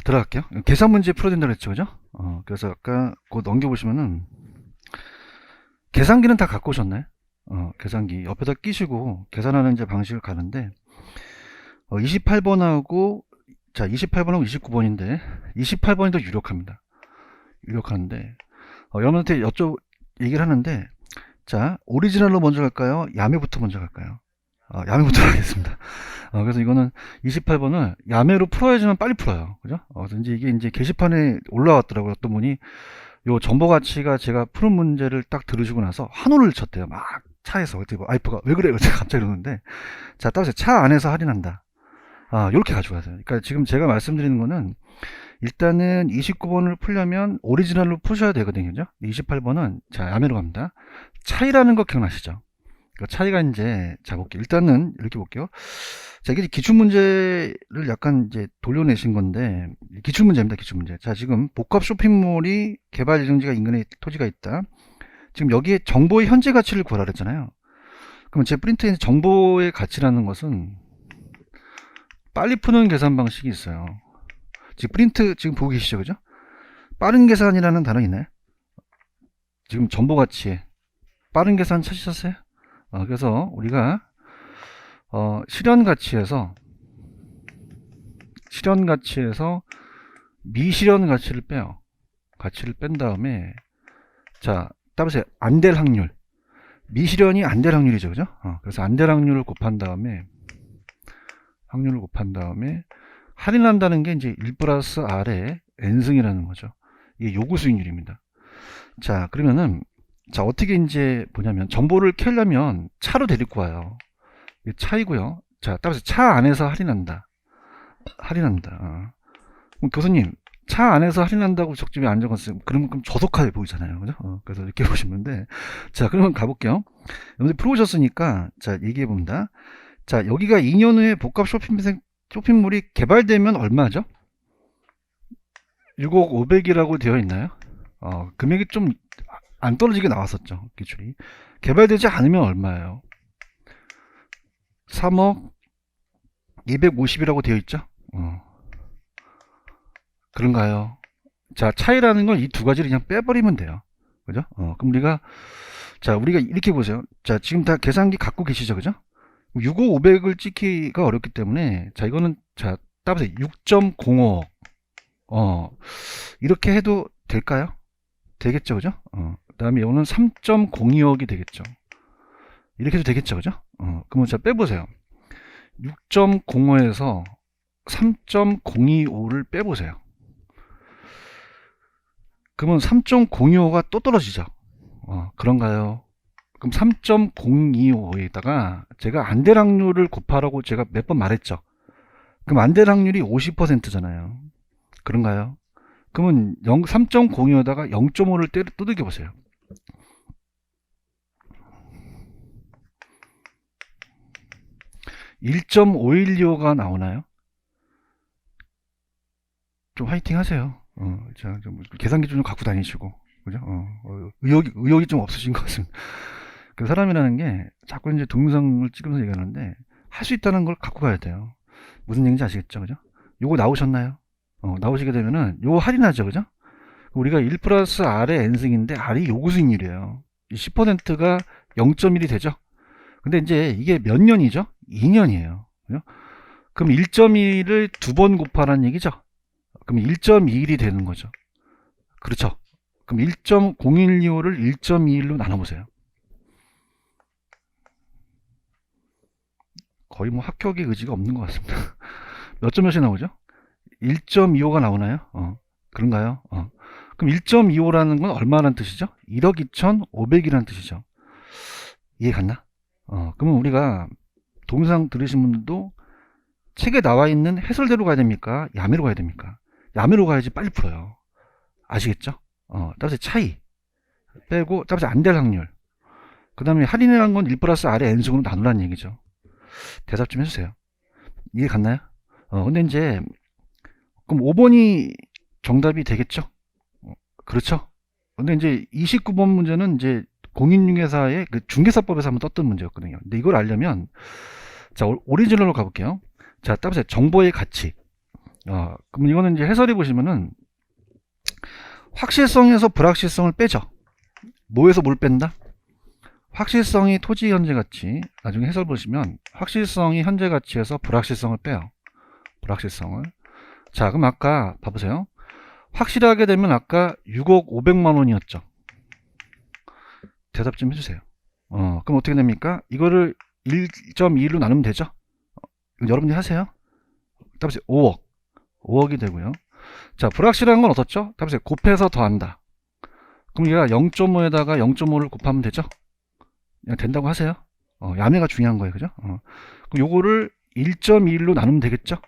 들어갈게요. 계산 문제 풀어야 된다고 했죠, 그죠? 그래서 아까 그거 넘겨보시면은 계산기는 다 갖고 오셨나요? 계산기 옆에다 끼시고 계산하는 이제 방식을 가는데 28번하고 자 28번하고 29번인데 28번이 더 유력합니다. 유력한데 여러분한테 얘기를 하는데 자 오리지널로 먼저 갈까요? 야매부터 먼저 갈까요? 야매부터 하겠습니다. 그래서 이거는 28번을 야매로 풀어야지만 빨리 풀어요. 그죠? 그래서 이게 이제 게시판에 올라왔더라고요. 어떤 분이 요 정보 가치가 제가 푸는 문제를 딱 들으시고 나서 한호를 쳤대요. 막 차에서 어떻게 와이프가 왜 그래? 갑자기 그러는데 자 따라서 차 안에서 할인한다. 요렇게 가져가야 돼요. 그러니까 지금 제가 말씀드리는 거는 일단은 29번을 풀려면 오리지널로 푸셔야 되거든요. 그죠? 28번은 자 야매로 갑니다. 차이라는 거 기억나시죠? 그 차이가 이제 자 볼게요. 일단은 이렇게 볼게요. 자 이게 기출문제를 약간 이제 돌려내신 건데 기출문제입니다. 기출문제. 자 지금 복합 쇼핑몰이 개발 예정지가 인근에 토지가 있다. 지금 여기에 정보의 현재 가치를 구하라 그랬잖아요. 그러면 제 프린트에 정보의 가치라는 것은 빨리 푸는 계산 방식이 있어요. 지금 프린트 지금 보고 계시죠, 그죠? 빠른 계산이라는 단어 있나요? 지금 정보 가치에 빠른 계산 찾으셨어요? 그래서 우리가 실현 가치에서 미실현 가치를 빼요. 가치를 뺀 다음에 자 따라서 안 될 확률 미실현이 안 될 확률이죠, 그죠? 그래서 안 될 확률을 곱한 다음에 할인한다는 게 이제 1 플러스 R의 n승이라는 거죠. 이게 요구 수익률입니다. 자 그러면은 자 어떻게 이제 보냐면 정보를 캐려면 차로 데리고 와요. 이게 차이고요. 자 따라서 차 안에서 할인한다. 그럼 교수님 차 안에서 할인한다고 적집에 안 적었어요. 그럼 저속하게 보이잖아요, 그죠? 그래서 이렇게 보시면 돼. 자 그러면 가볼게요. 여러분들 풀어오셨으니까 자 얘기해 봅니다. 자 여기가 2년 후에 복합 쇼핑몰이 개발되면 얼마죠? 6억 500이라고 되어 있나요? 금액이 좀 안 떨어지게 나왔었죠. 기출이. 개발되지 않으면 얼마예요? 3억 250이라고 되어 있죠? 그런가요? 자, 차이라는 걸 이 두 가지를 그냥 빼버리면 돼요. 그죠? 그럼 우리가 이렇게 보세요. 자, 지금 다 계산기 갖고 계시죠? 그죠? 6억 500을 찍기가 어렵기 때문에, 자, 이거는, 자, 따라서 6.05억. 이렇게 해도 될까요? 되겠죠? 그죠? 그 다음에 이거는 3.02억이 되겠죠. 이렇게 해도 되겠죠? 그죠? 그러면 자, 빼보세요. 6.05에서 3.025를 빼보세요. 그러면 3.025가 또 떨어지죠. 그런가요? 그럼 3.025에다가 제가 안될 확률을 곱하라고 제가 몇 번 말했죠. 그럼 안될 확률이 50%잖아요. 그런가요? 그러면 3.02에다가 0.5를 두들겨 보세요. 1.512호가 나오나요? 좀 화이팅 하세요. 자, 좀 계산기 좀 갖고 다니시고, 그죠? 의욕이 좀 없으신 것 같습니다. 그 사람이라는 게 자꾸 이제 동영상을 찍으면서 얘기하는데 할 수 있다는 걸 갖고 가야 돼요. 무슨 얘기인지 아시겠죠, 그죠? 요거 나오셨나요? 나오시게 되면은 요거 할인하죠, 그죠? 우리가 1 플러스 R의 n승인데 R이 요구 수익률이에요. 10%가 0.1이 되죠? 근데 이제 이게 몇 년이죠? 2년이에요. 그죠? 그럼 1.1을 두 번 곱하라는 얘기죠? 그럼 1.21이 되는 거죠. 그렇죠? 그럼 1.0125를 1.21로 나눠보세요. 거의 뭐 합격의 의지가 없는 것 같습니다. 몇 점 몇이 나오죠? 1.25가 나오나요? 그런가요? 그럼 1.25라는 건 얼마라는 뜻이죠? 1억 2,500이라는 뜻이죠. 이해 갔나? 그러면 우리가 동영상 들으신 분들도 책에 나와 있는 해설대로 가야 됩니까? 야매로 가야 됩니까? 야매로 가야지 빨리 풀어요. 아시겠죠? 따라서 차이 빼고 따라서 안 될 확률. 그 다음에 할인이라는 건 1 플러스 R의 n승으로 나누라는 얘기죠. 대답 좀 해주세요. 이해 갔나요? 근데 이제 그럼 5번이 정답이 되겠죠? 그렇죠? 근데 이제 29번 문제는 이제 공인중개사의 그 중개사법에서 한번 떴던 문제였거든요. 근데 이걸 알려면 자 오리지널로 가볼게요. 자 따라서 정보의 가치 그럼 이거는 이제 해설해 보시면은 확실성에서 불확실성을 빼죠. 뭐에서 뭘 뺀다? 확실성이 토지 현재 가치. 나중에 해설 보시면 확실성이 현재 가치에서 불확실성을 빼요. 불확실성을. 자, 그럼 아까 봐보세요. 확실하게 되면 아까 6억 500만 원이었죠. 대답 좀 해주세요. 그럼 어떻게 됩니까? 이거를 1.2로 나누면 되죠? 여러분들이 하세요. 답이 5억. 5억이 되고요. 자, 불확실한 건 어떻죠? 답이 곱해서 더한다. 그럼 얘가 0.5에다가 0.5를 곱하면 되죠? 그냥 된다고 하세요. 야매가 중요한 거예요. 그죠? 그럼 요거를 1.21로 나누면 되겠죠?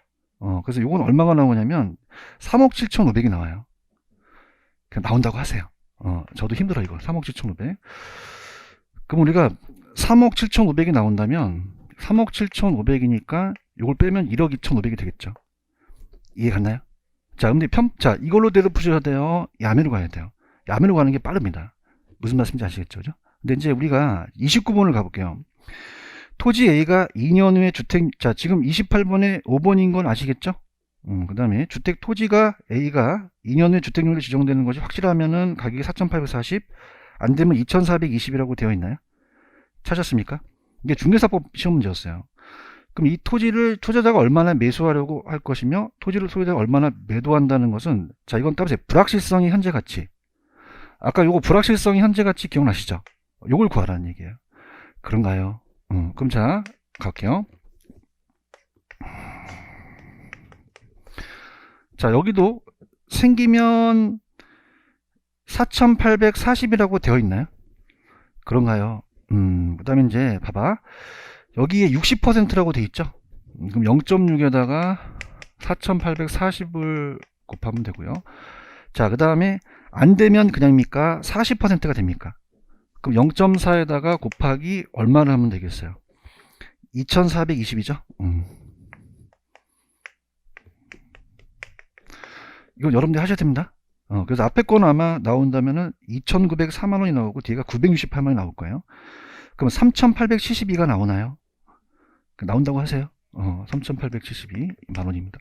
그래서 요건 얼마가 나오냐면 3억 7,500이 나와요. 그냥 나온다고 하세요. 저도 힘들어 이거. 3억 7,500. 그럼 우리가 3억 7,500이 나온다면 3억 7,500이니까 요걸 빼면 1억 2,500이 되겠죠. 이해 갔나요? 자, 근데 자, 이걸로 대도 푸셔야 돼요. 야매로 가야 돼요. 야매로 가는 게 빠릅니다. 무슨 말씀인지 아시겠죠? 그죠? 근데 이제 우리가 29번을 가볼게요. 토지 A가 2년 후에 주택, 자, 지금 28번에 5번인 건 아시겠죠? 그 다음에 주택 토지가 A가 2년 후에 주택률이 지정되는 것이 확실하면은 가격이 4,840, 안 되면 2,420이라고 되어 있나요? 찾았습니까? 이게 중개사법 시험 문제였어요. 그럼 이 토지를 투자자가 얼마나 매수하려고 할 것이며 토지를 소유자가 얼마나 매도한다는 것은, 자, 이건 따라서 불확실성이 현재 가치. 아까 요거 불확실성이 현재 가치 기억나시죠? 요걸 구하라는 얘기예요. 그런가요? 그럼 자, 갈게요. 자, 여기도 생기면 4,840이라고 되어 있나요? 그런가요? 그 다음에 이제 봐봐. 여기에 60%라고 되어 있죠? 그럼 0.6에다가 4,840을 곱하면 되고요. 자, 그 다음에 안 되면 그냥입니까? 40%가 됩니까? 그럼 0.4에다가 곱하기 얼마를 하면 되겠어요? 2,420이죠? 이거 여러분들이 하셔야 됩니다. 그래서 앞에 거는 아마 나온다면은 2,904만원이 나오고 뒤가 968만원이 나올 거예요. 그럼 3,872가 나오나요? 나온다고 하세요. 3,872만원입니다.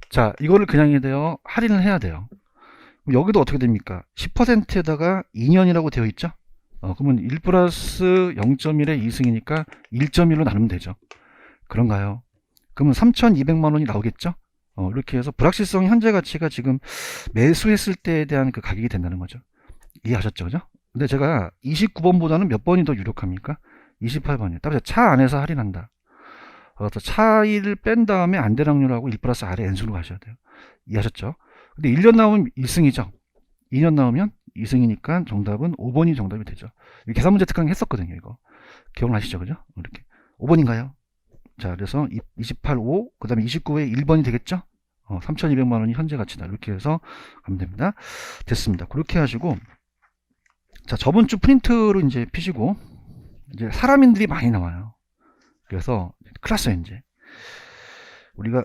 자, 이거를 그냥 해야 돼요. 할인을 해야 돼요. 그럼 여기도 어떻게 됩니까? 10%에다가 2년이라고 되어 있죠? 그러면 1 플러스 0.1의 2승이니까 1.1로 나누면 되죠. 그런가요? 그러면 3,200만원이 나오겠죠? 이렇게 해서 불확실성 현재 가치가 지금 매수했을 때에 대한 그 가격이 된다는 거죠. 이해하셨죠? 그죠? 근데 제가 29번보다는 몇 번이 더 유력합니까? 28번이에요. 따라서 차 안에서 할인한다. 그래서 차이를 뺀 다음에 안대락률하고 1 플러스 R의 N수로 가셔야 돼요. 이해하셨죠? 근데 1년 나오면 1승이죠. 2년 나오면 2승이니까 정답은 5번이 정답이 되죠. 계산 문제 특강 했었거든요. 이거 기억나시죠? 그죠? 이렇게 5번인가요? 자, 그래서 28, 5, 그 다음에 29에 1번이 되겠죠? 3,200만원이 현재 가치다. 이렇게 해서 가면 됩니다. 됐습니다. 그렇게 하시고, 자, 저번 주 프린트로 이제 피시고, 이제 사람인들이 많이 나와요. 그래서, 큰일 났어요, 이제. 우리가,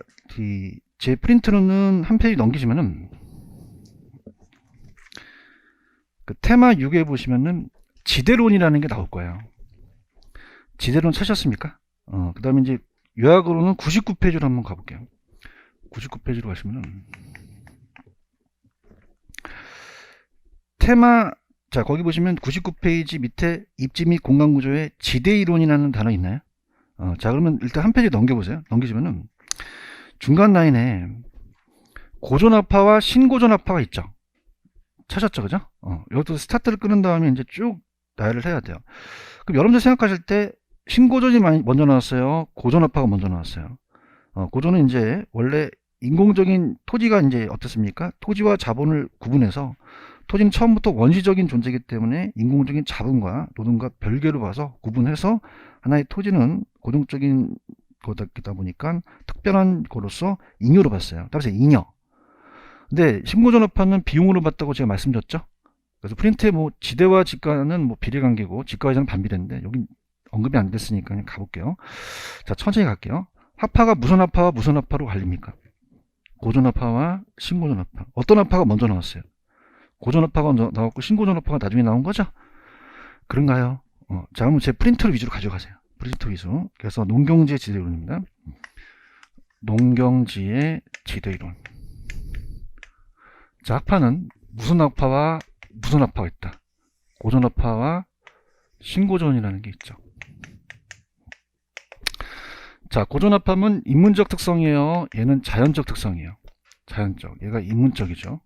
제 프린트로는 한 페이지 넘기시면은, 그 테마 6에 보시면은, 지대론이라는 게 나올 거예요. 지대론 찾으셨습니까? 그 다음에 이제 요약으로는 99페이지로 한번 가볼게요. 99페이지로 가시면은 테마, 자, 거기 보시면 99페이지 밑에 입지 및 공간 구조에 지대이론이라는 단어 있나요? 자, 그러면 일단 한 페이지 넘겨보세요. 넘기시면은 중간 라인에 고전압파와 신고전압파가 있죠. 찾았죠, 그죠? 여기서 스타트를 끄는 다음에 이제 쭉 나열을 해야 돼요. 그럼 여러분들 생각하실 때 신고전이 먼저 나왔어요? 고전압파가 먼저 나왔어요? 고전은 이제 원래 인공적인 토지가 이제 어떻습니까? 토지와 자본을 구분해서 토지는 처음부터 원시적인 존재이기 때문에 인공적인 자본과 노동과 별개로 봐서 구분해서 하나의 토지는 고정적인 거다 보니까 특별한 거로서 잉여로 봤어요. 따라서 잉여. 근데 신고전압파는 비용으로 봤다고 제가 말씀드렸죠? 그래서 프린트에 뭐 지대와 지가는 뭐 비례관계고 지가와 이자는 반비례인데 여기 언급이 안 됐으니까 그냥 가볼게요. 자, 천천히 갈게요. 합파가 무슨 합파와 무슨 합파로 갈립니까? 고전합파와 신고전합파. 어떤 합파가 먼저 나왔어요? 고전합파가 먼저 나왔고 신고전합파가 나중에 나온 거죠? 그런가요? 자, 그러면 제 프린트를 위주로 가져가세요. 프린트 위주. 그래서 농경재 지대론입니다. 농경지의 지대이론. 자, 학파는 무슨 학파와 무슨 학파가 있다. 고전학파와 신고전이라는 게 있죠. 자, 고전학파는 인문적 특성이에요. 얘는 자연적 특성이에요. 자연적. 얘가 인문적이죠.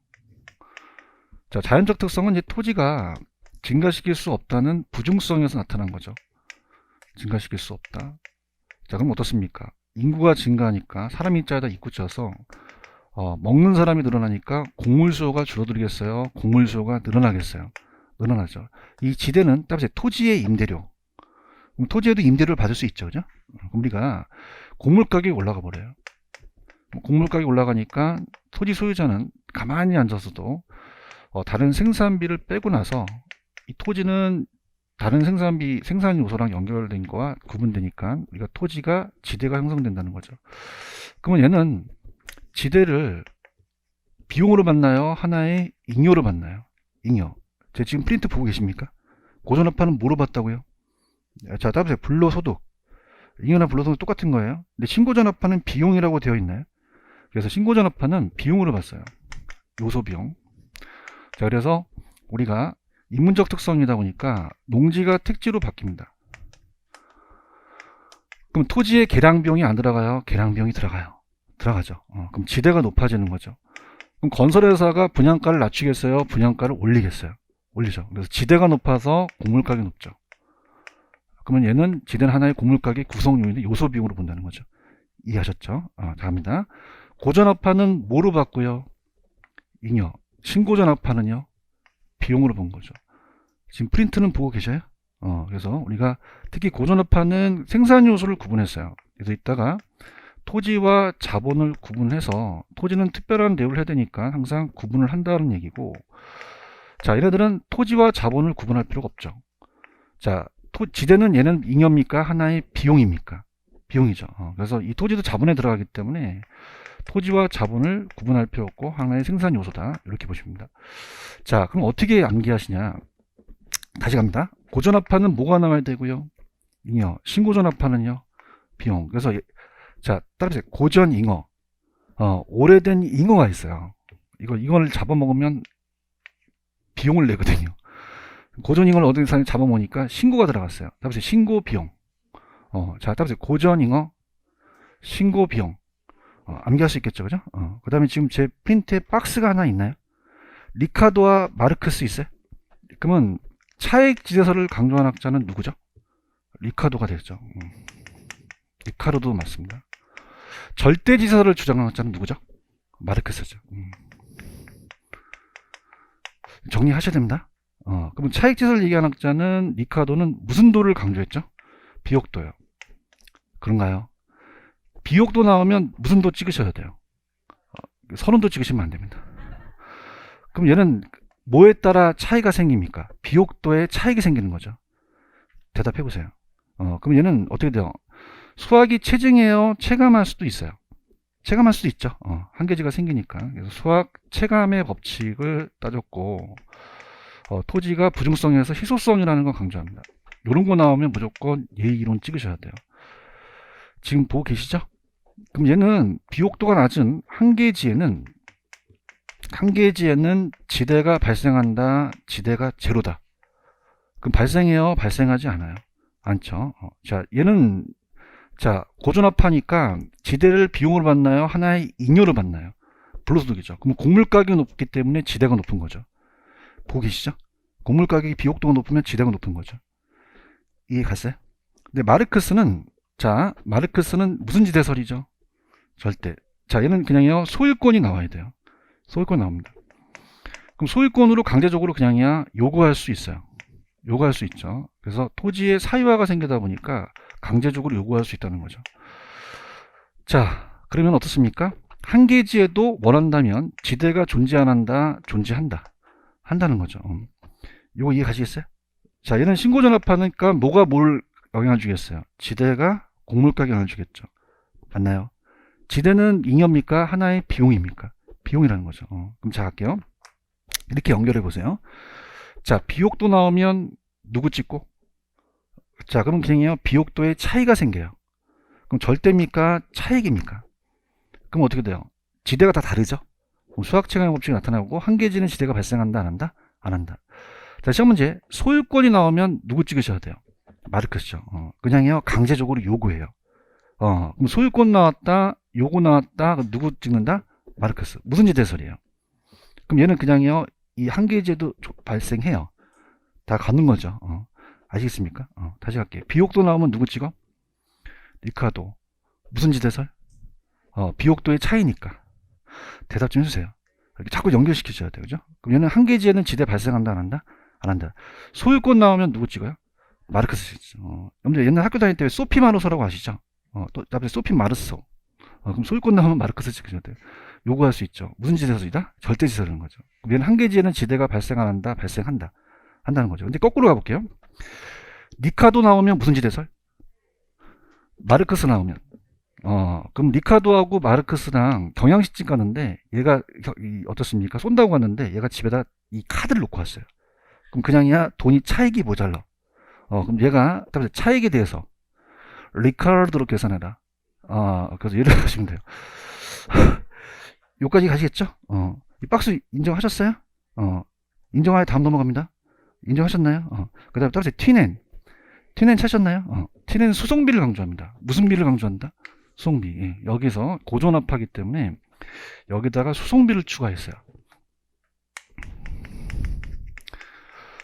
자, 자연적 특성은 이제 토지가 증가시킬 수 없다는 부중성에서 나타난 거죠. 증가시킬 수 없다. 자, 그럼 어떻습니까? 인구가 증가하니까 사람이 짜다 입구 짜서 먹는 사람이 늘어나니까 곡물 수요가 줄어들겠어요? 곡물 수요가 늘어나겠어요? 늘어나죠. 이 지대는 따라서 토지의 임대료. 그럼 토지에도 임대료를 받을 수 있죠. 그죠? 그럼 우리가 곡물 가격이 올라가 버려요. 곡물 가격이 올라가니까 토지 소유자는 가만히 앉아서도 다른 생산비를 빼고 나서 이 토지는 다른 생산비, 생산 요소랑 연결된 거와 구분되니까 우리가 토지가 지대가 형성된다는 거죠. 그러면 얘는 지대를 비용으로 받나요? 하나의 잉여로 받나요? 잉여. 제 지금 프린트 보고 계십니까? 고전업파는 뭐로 받다고요? 자, 따라서 불로소득. 잉여나 불로소득 똑같은 거예요. 근데 신고전업파는 비용이라고 되어 있나요? 그래서 신고전업파는 비용으로 봤어요. 요소 비용. 자, 그래서 우리가 인문적 특성이다 보니까 농지가 택지로 바뀝니다. 그럼 토지에 계량비용이 안 들어가요? 계량비용이 들어가요. 들어가죠. 그럼 지대가 높아지는 거죠. 그럼 건설회사가 분양가를 낮추겠어요? 분양가를 올리겠어요? 올리죠. 그래서 지대가 높아서 곡물가격이 높죠. 그러면 얘는 지대는 하나의 곡물가격 구성요인의 요소 비용으로 본다는 거죠. 이해하셨죠? 자, 갑니다. 고전업파는 뭐로 봤고요? 잉여. 신고전업파는요? 비용으로 본 거죠. 지금 프린트는 보고 계셔요? 그래서 우리가 특히 고전업파는 생산 요소를 구분했어요. 그래서 이따가 토지와 자본을 구분해서 토지는 특별한 대우를 해야 되니까 항상 구분을 한다는 얘기고, 자, 얘네들은 토지와 자본을 구분할 필요가 없죠. 자, 지대는 얘는 잉여입니까? 하나의 비용입니까? 비용이죠. 그래서 이 토지도 자본에 들어가기 때문에 토지와 자본을 구분할 필요 없고 하나의 생산 요소다. 이렇게 보십니다. 자, 그럼 어떻게 암기하시냐? 다시 갑니다. 고전업파는 뭐가 나와야 되고요? 잉여. 신고전업파는요? 비용. 그래서 자, 따라서 고전 잉어. 오래된 잉어가 있어요. 이걸 잡아먹으면 비용을 내거든요. 고전 잉어를 어디서 잡아먹으니까 신고가 들어갔어요. 따라서 신고 비용. 자, 따라서 고전 잉어, 신고 비용. 암기할 수 있겠죠, 그죠? 그 다음에 지금 제 프린트에 박스가 하나 있나요? 리카도와 마르크스 있어요? 그러면 차액 지대설을 강조한 학자는 누구죠? 리카도가 되죠. 리카도도 맞습니다. 절대 지대설을 주장한 학자는 누구죠? 마르크스죠. 정리하셔야 됩니다. 그러면 차익 지대설을 얘기한 학자는 리카도는 무슨 도를 강조했죠? 비옥도요. 그런가요? 비옥도 나오면 무슨 도 찍으셔야 돼요? 선운도 찍으시면 안 됩니다. 그럼 얘는 뭐에 따라 차이가 생깁니까? 비옥도에 차익이 생기는 거죠. 대답해 보세요. 그럼 얘는 어떻게 돼요? 수학이 체증이에요? 체감할 수도 있어요. 체감할 수도 있죠. 한계지가 생기니까. 그래서 수학 체감의 법칙을 따졌고, 토지가 부중성에서 희소성이라는 걸 강조합니다. 이런 거 나오면 무조건 예의이론 찍으셔야 돼요. 지금 보고 계시죠? 그럼 얘는 비옥도가 낮은 한계지에는 지대가 발생한다, 지대가 제로다. 그럼 발생해요? 발생하지 않아요? 않죠. 자, 얘는 자, 고전업파니까 지대를 비용으로 받나요? 하나의 잉여로 받나요? 불로소득이죠. 그럼 곡물 가격이 높기 때문에 지대가 높은 거죠. 보고 계시죠? 곡물 가격이 비옥도가 높으면 지대가 높은 거죠. 이해 갔어요? 근데 마르크스는 무슨 지대설이죠? 절대. 자, 얘는 그냥요, 소유권이 나와야 돼요. 소유권 나옵니다. 그럼 소유권으로 강제적으로 그냥이야 요구할 수 있어요. 요구할 수 있죠. 그래서 토지의 사유화가 생기다 보니까 강제적으로 요구할 수 있다는 거죠. 자, 그러면 어떻습니까? 한계지에도 원한다면 지대가 존재 안 한다, 존재한다. 한다는 거죠. 이거 이해 가시겠어요? 자, 얘는 신고전업하니까 뭐가 뭘 영향을 주겠어요? 지대가 곡물가격에 영향을 주겠죠. 맞나요? 지대는 잉여입니까? 하나의 비용입니까? 비용이라는 거죠. 그럼 자, 갈게요. 이렇게 연결해 보세요. 자, 비옥도 나오면 누구 찍고? 자, 그럼 그냥요, 비옥도에 차이가 생겨요. 그럼 절대입니까? 차익입니까? 그럼 어떻게 돼요? 지대가 다 다르죠? 그럼 수학체감 법칙이 나타나고 한계지는 지대가 발생한다, 안 한다? 안 한다. 자, 시험 문제. 소유권이 나오면 누구 찍으셔야 돼요? 마르크스죠. 그냥요, 강제적으로 요구해요. 그럼 소유권 나왔다, 요구 나왔다, 그럼 누구 찍는다? 마르크스. 무슨 지대설이에요? 그럼 얘는 그냥요, 이 한계지도 발생해요. 다 가는 거죠. 아시겠습니까? 다시 갈게요. 비옥도 나오면 누구 찍어? 리카도. 무슨 지대설? 비옥도의 차이니까. 대답 좀 해주세요. 이렇게 자꾸 연결시키셔야 돼요. 그죠? 그럼 얘는 한계지에는 지대 발생한다, 안 한다? 안 한다. 소유권 나오면 누구 찍어요? 마르크스 찍죠. 여러분들 옛날 학교 다닐 때 소피 마르소라고 아시죠? 또 앞에 소피 마르소. 그럼 소유권 나오면 마르크스 찍으셔야 돼요. 요구할 수 있죠. 무슨 지대설이다? 절대지설인 거죠. 그럼 얘는 한계지에는 지대가 발생 안 한다, 발생한다. 한다는 거죠. 근데 거꾸로 가볼게요. 리카도 나오면 무슨 지대설? 마르크스 나오면. 그럼 리카도하고 마르크스랑 경양식집 가는데 얘가 어떻습니까? 쏜다고 갔는데 얘가 집에다 이 카드를 놓고 왔어요. 그럼 그냥이야 돈이 차익이 모자라. 그럼 얘가 차익에 대해서 리카르도로 계산해라. 그래서 예를 하시면 돼요. 여기까지 가시겠죠? 이 박스 인정하셨어요? 인정하여 다음 넘어갑니다. 인정하셨나요? 그 다음에 따라서 티넨 찾으셨나요? 티넨 수송비를 강조합니다. 무슨 비를 강조한다? 수송비. 예, 여기서 고전압하기 때문에 여기다가 수송비를 추가했어요.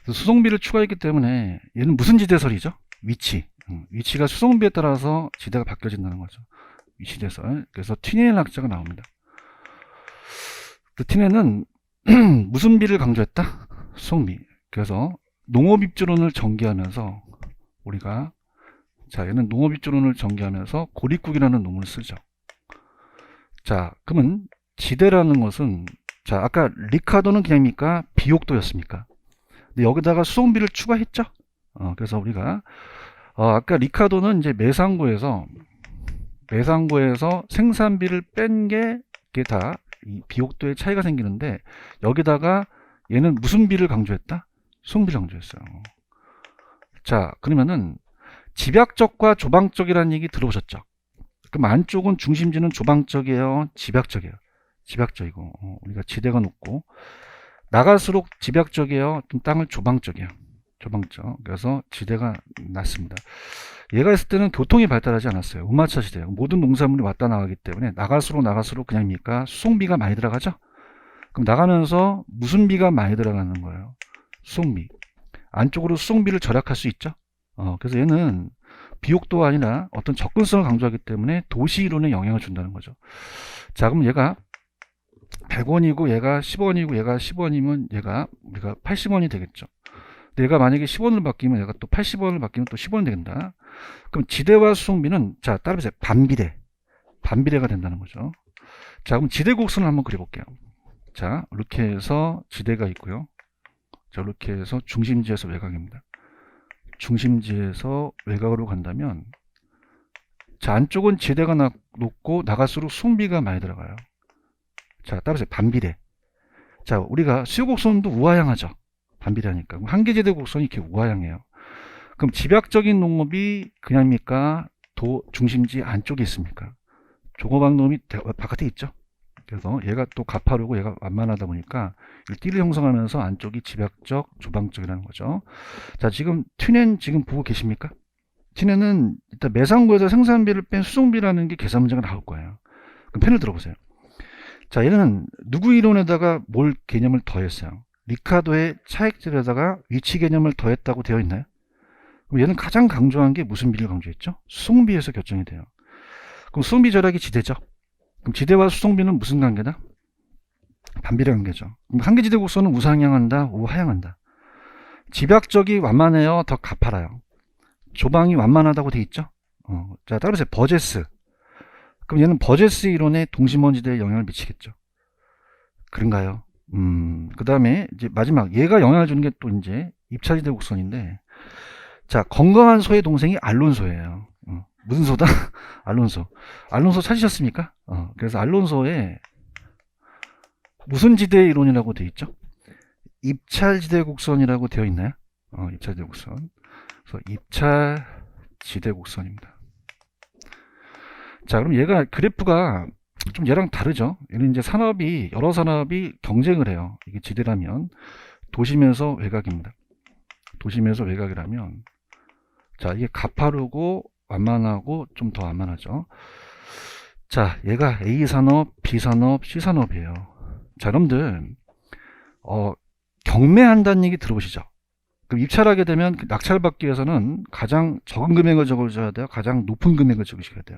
수송비를 추가했기 때문에 얘는 무슨 지대설이죠? 위치. 위치가 수송비에 따라서 지대가 바뀌어진다는 거죠. 위치대설. 그래서 티넨 학자가 나옵니다. 그 티넨은 무슨 비를 강조했다? 수송비. 그래서 농업입주론을 전개하면서 우리가 얘는 농업입주론을 전개하면서 고립국이라는 논문을 쓰죠. 자, 그러면 지대라는 것은 아까 리카도는 그냥입니까? 비옥도였습니까? 근데 여기다가 수송비를 추가했죠. 그래서 우리가 아까 리카도는 이제 매상고에서 생산비를 뺀 게 이게 다 이 비옥도의 차이가 생기는데 여기다가 얘는 무슨 비를 강조했다? 수송비를 강조했어요. 자, 그러면은 집약적과 조방적이라는 얘기 들어보셨죠? 그럼 안쪽은 중심지는 조방적이에요? 집약적이에요? 집약적이고 우리가 지대가 높고 나갈수록 집약적이에요? 좀 땅을 조방적이에요? 조방적. 그래서 지대가 낮습니다. 얘가 있을 때는 교통이 발달하지 않았어요. 운마차 시대예요. 모든 농산물이 왔다 나가기 때문에 나갈수록 그냥입니까? 수송비가 많이 들어가죠? 그럼 나가면서 무슨 비가 많이 들어가는 거예요? 수송비. 안쪽으로 수송비를 절약할 수 있죠? 그래서 얘는 비옥도가 아니라 어떤 접근성을 강조하기 때문에 도시 이론에 영향을 준다는 거죠. 자, 그럼 얘가 100원이고 얘가 10원이고 얘가 10원이면 얘가 우리가 80원이 되겠죠. 근데 얘가 만약에 10원을 바뀌면 얘가 또 80원을 바뀌면 또 10원이 된다. 그럼 지대와 수송비는 따라보세요. 반비례가 된다는 거죠. 자, 그럼 지대 곡선을 한번 그려볼게요. 자, 이렇게 해서 지대가 있고요. 자, 이렇게 해서 중심지에서 외곽입니다. 중심지에서 외곽으로 간다면 안쪽은 지대가 높고 나갈수록 수송비가 많이 들어가요. 자, 따라서 반비례. 자, 우리가 수요곡선도 우하향하죠. 반비례하니까. 한계지대 곡선이 이렇게 우하향해요. 그럼 집약적인 농업이 그냥입니까? 중심지 안쪽에 있습니까? 조거방놈이 바깥에 있죠. 그래서 얘가 또 가파르고 얘가 완만하다 보니까 띠를 형성하면서 안쪽이 집약적, 조방적이라는 거죠. 자, 지금 티넨 지금 보고 계십니까? 티넨은 일단 매상고에서 생산비를 뺀 수송비라는 게 계산 문제가 나올 거예요. 그럼 펜을 들어보세요. 자, 얘는 누구 이론에다가 뭘 개념을 더했어요? 리카도의 차익질에다가 위치 개념을 더했다고 되어 있나요? 그럼 얘는 가장 강조한 게 무슨 비를 강조했죠? 수송비에서 결정이 돼요. 그럼 수송비 절약이 지대죠. 그럼 지대와 수송비는 무슨 관계다? 반비례 관계죠. 그럼 한계지대 곡선은 우상향한다, 우하향한다. 집약적이 완만해요, 더 가파라요? 조방이 완만하다고 돼 있죠. 자, 따라서 버제스. 그럼 얘는 버제스 이론에 동심원지대에 영향을 미치겠죠. 그런가요? 그 다음에 이제 마지막 얘가 영향을 주는 게 또 이제 입차지대 곡선인데, 자, 건강한 소의 동생이 알론소예요. 무슨 소다? 알론소. 알론소 찾으셨습니까? 그래서 알론소에 무슨 지대 이론이라고 되어 있죠? 입찰지대 곡선이라고 되어 있나요? 입찰지대 곡선. 그래서 입찰지대 곡선입니다. 자, 그럼 얘가 그래프가 좀 얘랑 다르죠. 얘는 이제 산업이, 여러 산업이 경쟁을 해요. 이게 지대라면 도심에서 외곽입니다. 도심에서 외곽이라면, 자, 이게 가파르고 완만하고 좀 더 완만하죠. 자, 얘가 A 산업, B 산업, C 산업이에요. 자, 여러분들 경매한다는 얘기 들어보시죠? 그럼 입찰하게 되면 낙찰받기 위해서는 가장 적은 금액을 적어줘야 돼요? 가장 높은 금액을 적으셔야 돼요?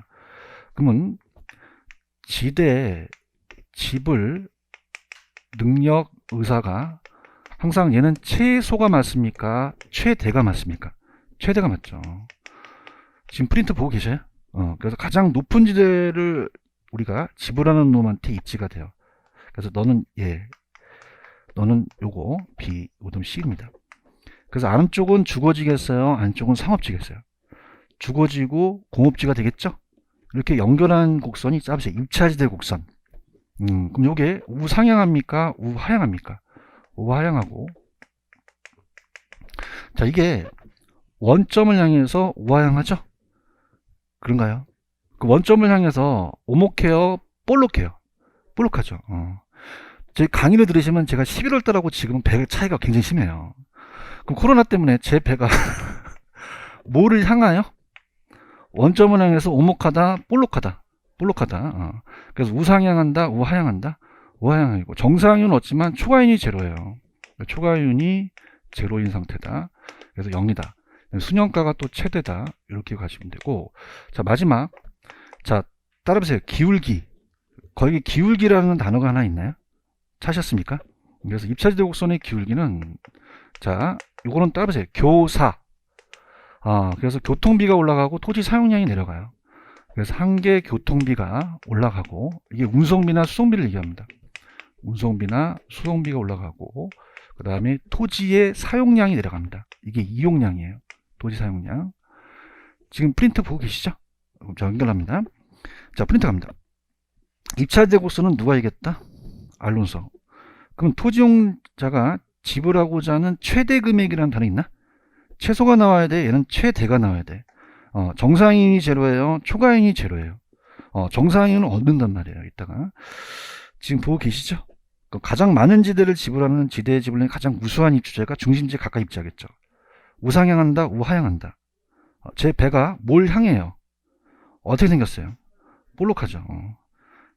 그러면 지대, 지불, 능력, 의사가 항상 얘는 최소가 맞습니까? 최대가 맞습니까? 최대가 맞죠. 지금 프린트 보고 계셔요? 그래서 가장 높은 지대를 우리가 지불하는 놈한테 입지가 돼요. 그래서 너는 너는 요거 B, 요놈 C입니다. 그래서 안쪽은 주거지겠어요? 안쪽은 상업지겠어요? 주거지고 공업지가 되겠죠? 이렇게 연결한 곡선이 짜보세요. 입찰지대 곡선. 그럼 요게 우상향합니까? 우하향합니까? 우하향하고. 자, 이게 원점을 향해서 우하향하죠? 그런가요? 그 원점을 향해서 오목해요? 볼록해요? 볼록하죠. 제 강의를 들으시면 제가 11월 달하고 지금은 배 차이가 굉장히 심해요. 그럼 코로나 때문에 제 배가 뭐를 향하여? 원점을 향해서 오목하다, 볼록하다. 볼록하다. 그래서 우상향한다, 우하향한다. 우하향이고 정상윤은 없지만 초과윤이 제로예요. 초과윤이 제로인 상태다. 그래서 0이다. 순영가가 또 최대다. 이렇게 가시면 되고, 자, 마지막. 자, 따라보세요. 기울기. 거기 기울기라는 단어가 하나 있나요? 찾으셨습니까? 그래서 입찰지대 곡선의 기울기는, 자, 요거는 따라보세요. 교사. 그래서 교통비가 올라가고 토지 사용량이 내려가요. 그래서 한개 교통비가 올라가고, 이게 운송비나 수송비를 얘기합니다. 운송비나 수송비가 올라가고, 그 다음에 토지의 사용량이 내려갑니다. 이게 이용량이에요. 토지 사용량. 지금 프린트 보고 계시죠? 자, 연결합니다. 자, 프린트 갑니다. 입찰지대 곡선은 누가 이겼다? 알론소. 그럼 토지용자가 지불하고자 하는 최대 금액이라는 단어 있나? 최소가 나와야 돼? 얘는 최대가 나와야 돼. 정상인이 제로예요? 초과인이 제로예요? 정상인은 얻는단 말이에요. 이따가. 지금 보고 계시죠? 가장 많은 지대를 지불하는 지대의 지불량이 가장 우수한 입주자가 중심지에 가까이 입주하겠죠. 우상향한다, 우하향한다. 제 배가 뭘 향해요? 어떻게 생겼어요? 볼록하죠.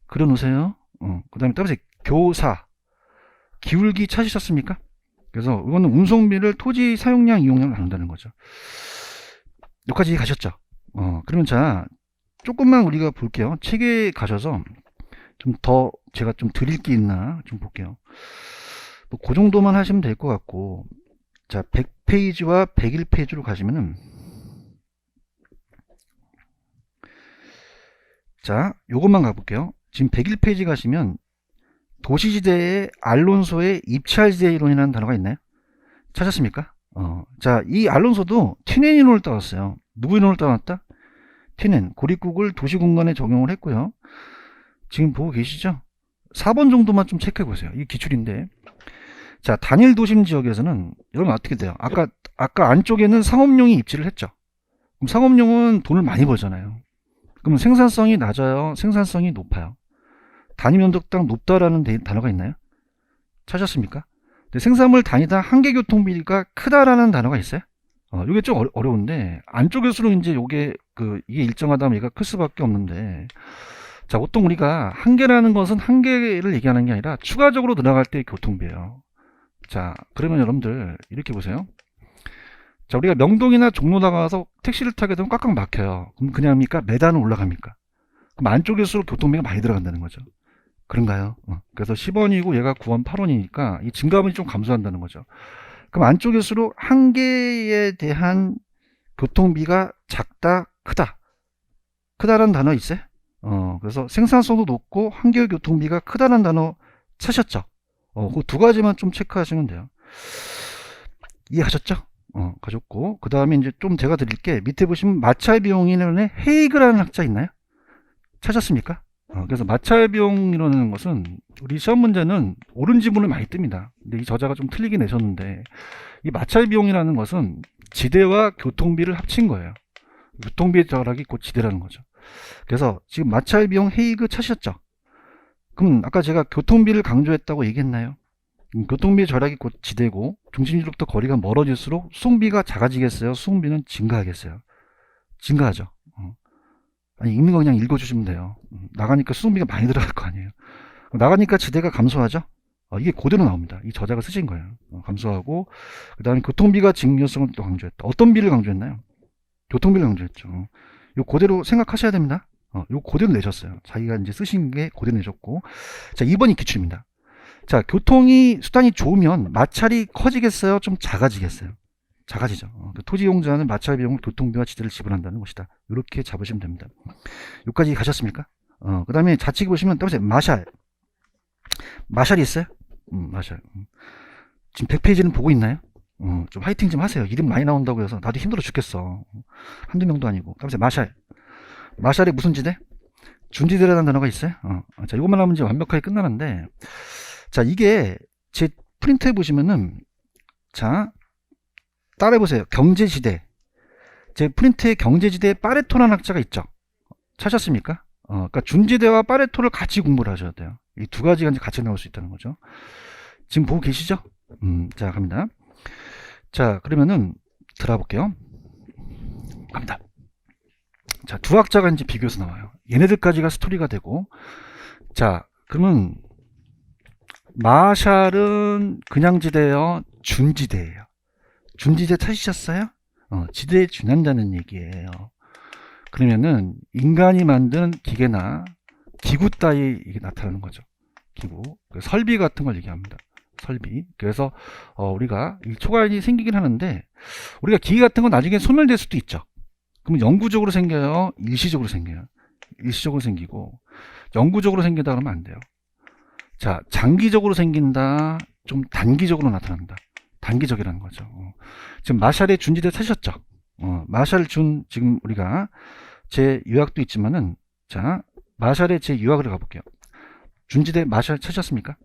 그려 놓으세요. 그 다음에 따라서 교사. 기울기 찾으셨습니까? 그래서 이거는 운송비를 토지 사용량, 이용량을 나눈다는 거죠. 여기까지 가셨죠? 그러면 자, 조금만 우리가 볼게요. 책에 가셔서 좀 더 제가 좀 드릴 게 있나 좀 볼게요. 그 정도만 하시면 될 것 같고, 자, 100페이지와 101페이지로 가시면은, 자, 요것만 가볼게요. 지금 101페이지 가시면 도시지대의 알론소의 입찰지대 이론이라는 단어가 있나요? 찾았습니까? 자, 이 알론소도 튜넨 이론을 따왔어요. 누구 이론을 따왔다? 튜넨, 고립국을 도시공간에 적용을 했고요. 지금 보고 계시죠? 4번 정도만 좀 체크해 보세요. 이게 기출인데. 자, 단일 도심 지역에서는 여러분 어떻게 돼요? 아까 안쪽에는 상업용이 입지를 했죠. 그럼 상업용은 돈을 많이 벌잖아요. 그럼 생산성이 낮아요? 생산성이 높아요? 단위 면적당 높다라는 단어가 있나요? 찾았습니까? 생산물 단위당 한계 교통비가 크다라는 단어가 있어요? 이게 좀 어려운데, 안쪽일수록 이제 이게 일정하다면 얘가 클 수밖에 없는데, 자, 보통 우리가 한계라는 것은 한계를 얘기하는 게 아니라 추가적으로 늘어갈 때의 교통비예요. 자, 그러면 여러분들 이렇게 보세요. 자, 우리가 명동이나 종로 나가서 택시를 타게 되면 꽉꽉 막혀요. 그럼 그냥 합니까? 매단은 올라갑니까? 그럼 안쪽일수록 교통비가 많이 들어간다는 거죠. 그런가요? 그래서 10원이고 얘가 9원, 8원이니까 이 증가분이 좀 감소한다는 거죠. 그럼 안쪽일수록 한계에 대한 교통비가 작다, 크다. 크다라는 단어 있어요? 그래서 생산성도 높고 한계 교통비가 크다는 단어 찾으셨죠? 그 두 가지만 좀 체크하시면 돼요. 이해하셨죠? 가졌고, 그 다음에 이제 좀 제가 드릴게, 밑에 보시면 마찰 비용 이론에 헤이그라는 학자 있나요? 찾았습니까? 그래서 마찰 비용 이론이라는 것은 우리 시험 문제는 옳은 지문을 많이 뜹니다. 근데 이 저자가 좀 틀리게 내셨는데, 이 마찰 비용이라는 것은 지대와 교통비를 합친 거예요. 교통비의 절약이 곧 지대라는 거죠. 그래서 지금 마찰 비용 헤이그 찾으셨죠? 그럼 아까 제가 교통비를 강조했다고 얘기했나요? 교통비 절약이 곧 지대고 중심지로부터 거리가 멀어질수록 수송비가 작아지겠어요? 수송비는 증가하겠어요? 증가하죠. 아니, 읽는 거 그냥 읽어주시면 돼요. 나가니까 수송비가 많이 들어갈 거 아니에요. 나가니까 지대가 감소하죠. 이게 그대로 나옵니다. 이 저자가 쓰신 거예요. 감소하고, 그 다음에 교통비가 증여성을 또 강조했다. 어떤 비를 강조했나요? 교통비를 강조했죠. 요 그대로 생각하셔야 됩니다. 요 그대로 내셨어요. 자기가 이제 쓰신 게 그대로 내셨고. 자, 2번이 기출입니다. 자, 교통이 수단이 좋으면 마찰이 커지겠어요? 좀 작아지겠어요? 작아지죠. 그 토지 이용자는 마찰 비용을 교통비와 지대를 지불한다는 것이다. 이렇게 잡으시면 됩니다. 여기까지 가셨습니까? 그 다음에 좌측에 보시면 따보세요. 마샬이 있어요? 마샬. 지금 100페이지는 보고 있나요? 좀 화이팅 좀 하세요. 이름 많이 나온다고 해서 나도 힘들어 죽겠어. 한두 명도 아니고. 따보세요. 마샬이 무슨 지대? 준지대라는 단어가 있어요. 자, 이것만 하면 이제 완벽하게 끝나는데, 자, 이게 제 프린트에 보시면은, 자, 따라해보세요. 경제지대. 제 프린트에 경제지대에 파레토라는 학자가 있죠. 찾았습니까? 그러니까 준지대와 파레토를 같이 공부를 하셔야 돼요. 이 두 가지가 이제 같이 나올 수 있다는 거죠. 지금 보고 계시죠? 자, 갑니다. 자, 그러면은 들어가 볼게요. 갑니다. 자, 두 학자가 이제 비교해서 나와요. 얘네들까지가 스토리가 되고, 자, 그러면 마샬은 그냥 지대예요, 준지대예요. 준지대 찾으셨어요? 지대에 준한다는 얘기예요. 그러면은 인간이 만든 기계나 기구 따위 이게 나타나는 거죠. 기구, 설비 같은 걸 얘기합니다. 설비. 그래서 우리가 이 초과인이 생기긴 하는데, 우리가 기계 같은 건 나중에 소멸될 수도 있죠. 그럼 영구적으로 생겨요, 일시적으로 생겨요? 일시적으로 생기고, 영구적으로 생긴다 그러면 안 돼요. 자, 장기적으로 생긴다, 좀 단기적으로 나타난다. 단기적이라는 거죠. 지금 마샬의 준지대 찾으셨죠? 마샬 준, 지금 우리가 제 요약도 있지만은, 자, 마샬의 제 요약을 가볼게요. 준지대 마샬 찾으셨습니까?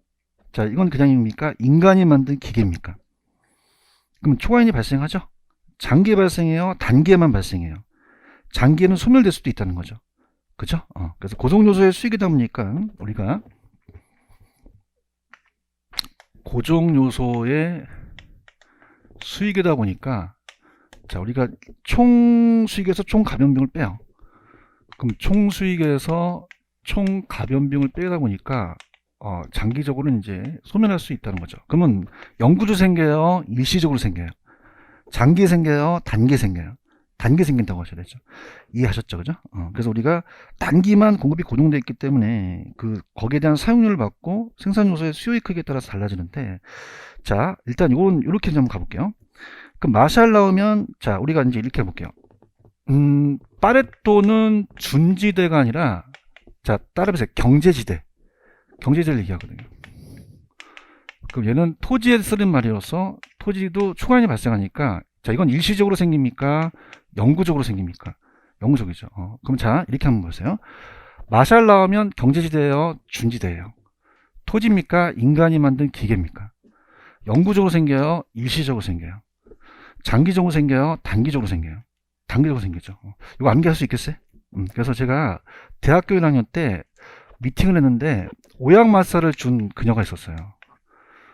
자, 이건 그냥입니까? 인간이 만든 기계입니까? 그럼 초과인이 발생하죠? 장기에 발생해요? 단기에만 발생해요? 장기에는 소멸될 수도 있다는 거죠. 그죠? 그래서 고정요소의 수익이다 보니까 우리가 고정요소의 수익이다 보니까, 자, 우리가 총 수익에서 총 가변비용을 빼요. 그럼 총 수익에서 총 가변비용을 빼다 보니까 장기적으로 이제 소멸할 수 있다는 거죠. 그러면 영구적으로 생겨요, 일시적으로 생겨요? 장기에 생겨요, 단기에 생겨요? 단기에 생긴다고 하셔야 되죠. 이해하셨죠? 그죠? 그래서 우리가 단기만 공급이 고정되어 있기 때문에 거기에 대한 사용료를 받고 생산 요소의 수요의 크기에 따라서 달라지는데, 자, 일단 이건 이렇게 좀 가볼게요. 그럼 마샬 나오면, 자, 우리가 이제 이렇게 해볼게요. 파레토는 준지대가 아니라, 자, 따라해보세요. 경제지대를 얘기하거든요. 그럼 얘는 토지에 쓰는 말이어서 토지도 초과인이 발생하니까, 자, 이건 일시적으로 생깁니까? 영구적으로 생깁니까? 영구적이죠. 그럼 자, 이렇게 한번 보세요. 마샬 나오면 경제지대예요, 준지대예요? 토지입니까? 인간이 만든 기계입니까? 영구적으로 생겨요, 일시적으로 생겨요? 장기적으로 생겨요, 단기적으로 생겨요? 단기적으로 생기죠. 이거 암기할 수 있겠어요? 그래서 제가 대학교 1학년 때 미팅을 했는데 오양맛살을 준 그녀가 있었어요.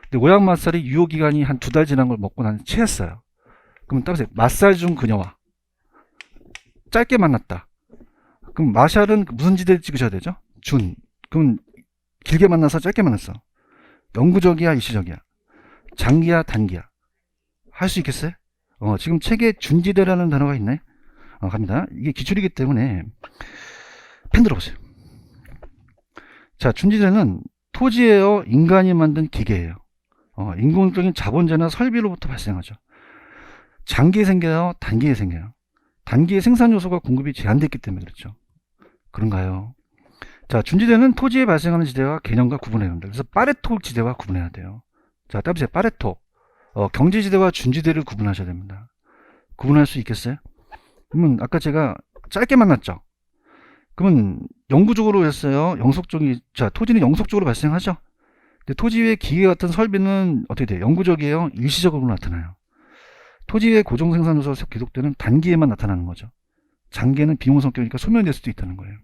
근데 오양맛살이 유효기간이 한 2달 지난 걸 먹고 난 체했어요. 그럼 따보세요. 맛살 준 그녀와 짧게 만났다. 그럼 마샬은 무슨 지대를 찍으셔야 되죠? 준. 그럼 길게 만나서 짧게 만났어. 영구적이야, 일시적이야? 장기야, 단기야? 할 수 있겠어요? 지금 책에 준지대라는 단어가 있네. 갑니다. 이게 기출이기 때문에 펜 들어보세요. 자, 준지대는 토지예요, 인간이 만든 기계예요? 인공적인 자본재나 설비로부터 발생하죠. 장기에 생겨요, 단기에 생겨요? 단기에 생산 요소가 공급이 제한됐기 때문에 그렇죠. 그런가요? 자, 준지대는 토지에 발생하는 지대와 개념과 구분해야 합니다. 그래서 파레토 지대와 구분해야 돼요. 자, 따보세요. 파레토. 경제지대와 준지대를 구분하셔야 됩니다. 구분할 수 있겠어요? 그러면 아까 제가 짧게 만났죠? 그러면 영구적으로 했어요? 영속적이, 자, 토지는 영속적으로 발생하죠? 근데 토지 위에 기계 같은 설비는 어떻게 돼요? 영구적이에요? 일시적으로 나타나요? 토지 위에 고정 생산 요소가 계속되는 단기에만 나타나는 거죠. 장기에는 비용 성격이니까 소멸될 수도 있다는 거예요.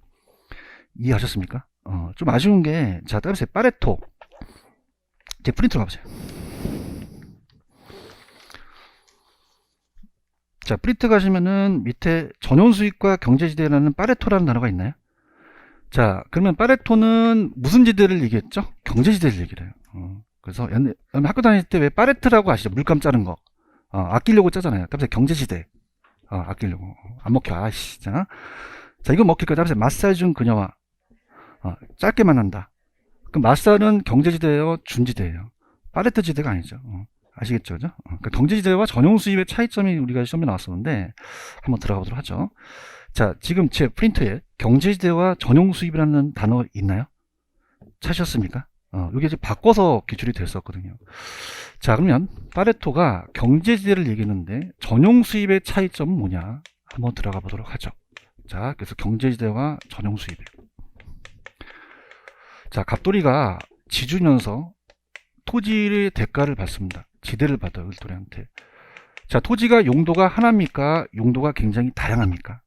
이해하셨습니까? 좀 아쉬운 게, 자, 따라서 파레토. 이제 프린트로 가보세요. 자, 프린트 가시면은 밑에 전용 수익과 경제지대라는 파레토라는 단어가 있나요? 자, 그러면 파레토는 무슨 지대를 얘기했죠? 경제지대를 얘기를 해요. 그래서 학교 다닐 때 왜 파레트라고 아시죠? 물감 자른 거. 아끼려고 짜잖아요. 따라서 경제지대. 아끼려고. 안 먹혀. 아씨. 자, 이거 먹힐 거야. 따라서 맛살 중 그녀와. 짧게 만난다. 그럼 맛살은 경제지대예요? 준지대예요? 파레트 지대가 아니죠. 아시겠죠? 그죠? 그러니까 경제지대와 전용 수입의 차이점이 우리가 시험에 나왔었는데, 한번 들어가 보도록 하죠. 자, 지금 제 프린터에 경제지대와 전용 수입이라는 단어 있나요? 찾으셨습니까? 이게 이제 바꿔서 기출이 됐었거든요. 자, 그러면 파레토가 경제지대를 얘기했는데 전용 수입의 차이점은 뭐냐? 한번 들어가 보도록 하죠. 자, 그래서 경제지대와 전용 수입. 자, 갑돌이가 지주면서 토지의 대가를 받습니다. 지대를 받아요, 을돌이한테. 자, 토지가 용도가 하나입니까? 용도가 굉장히 다양합니까?